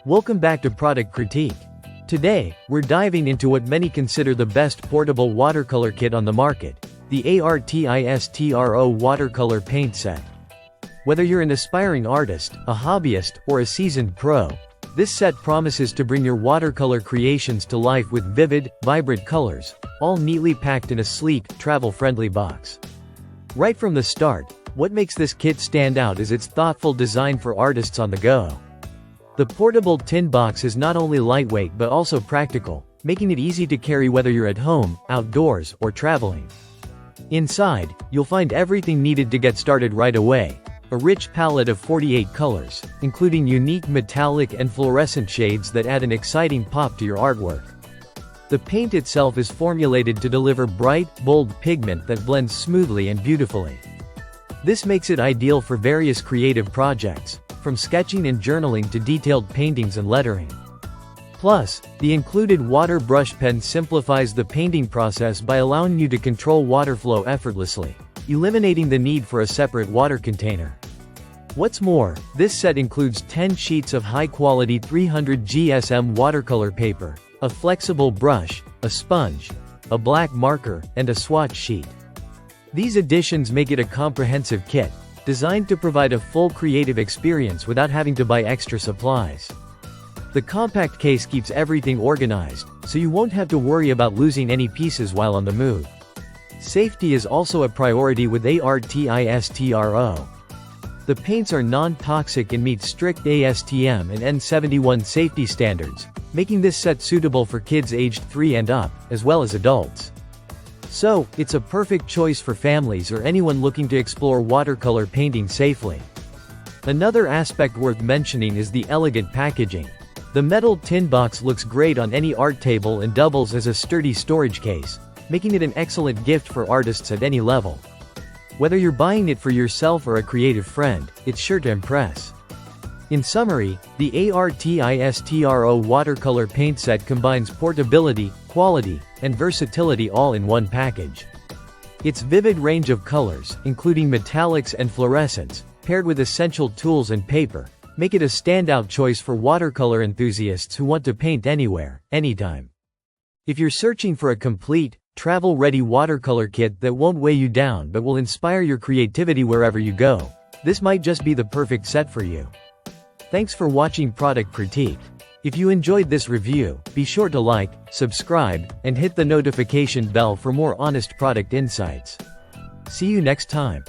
Welcome back to Product Critique. Today, we're diving into what many consider the best portable watercolor kit on the market, the ARTISTRO Watercolor Paint Set. Whether you're an aspiring artist, a hobbyist, or a seasoned pro, this set promises to bring your watercolor creations to life with vivid, vibrant colors, all neatly packed in a sleek, travel-friendly box. Right from the start, what makes this kit stand out is its thoughtful design for artists on the go. The portable tin box is not only lightweight but also practical, making it easy to carry whether you're at home, outdoors, or traveling. Inside, you'll find everything needed to get started right away. A rich palette of 48 colors, including unique metallic and fluorescent shades that add an exciting pop to your artwork. The paint itself is formulated to deliver bright, bold pigment that blends smoothly and beautifully. This makes it ideal for various creative projects, from sketching and journaling to detailed paintings and lettering. Plus, the included water brush pen simplifies the painting process by allowing you to control water flow effortlessly, eliminating the need for a separate water container. What's more, this set includes 10 sheets of high-quality 300 GSM watercolor paper, a flexible brush, a sponge, a black marker, and a swatch sheet. These additions make it a comprehensive kit, designed to provide a full creative experience without having to buy extra supplies. The compact case keeps everything organized, so you won't have to worry about losing any pieces while on the move. Safety is also a priority with ARTISTRO. The paints are non-toxic and meet strict ASTM and N71 safety standards, making this set suitable for kids aged 3 and up, as well as adults. So, it's a perfect choice for families or anyone looking to explore watercolor painting safely. Another aspect worth mentioning is the elegant packaging. The metal tin box looks great on any art table and doubles as a sturdy storage case, making it an excellent gift for artists at any level. Whether you're buying it for yourself or a creative friend, it's sure to impress. In summary, the ARTISTRO Watercolor Paint Set combines portability, quality, and versatility all in one package. Its vivid range of colors, including metallics and fluorescents, paired with essential tools and paper, make it a standout choice for watercolor enthusiasts who want to paint anywhere, anytime. If you're searching for a complete, travel-ready watercolor kit that won't weigh you down but will inspire your creativity wherever you go, this might just be the perfect set for you. Thanks for watching Product Critique. If you enjoyed this review, be sure to like, subscribe, and hit the notification bell for more honest product insights. See you next time.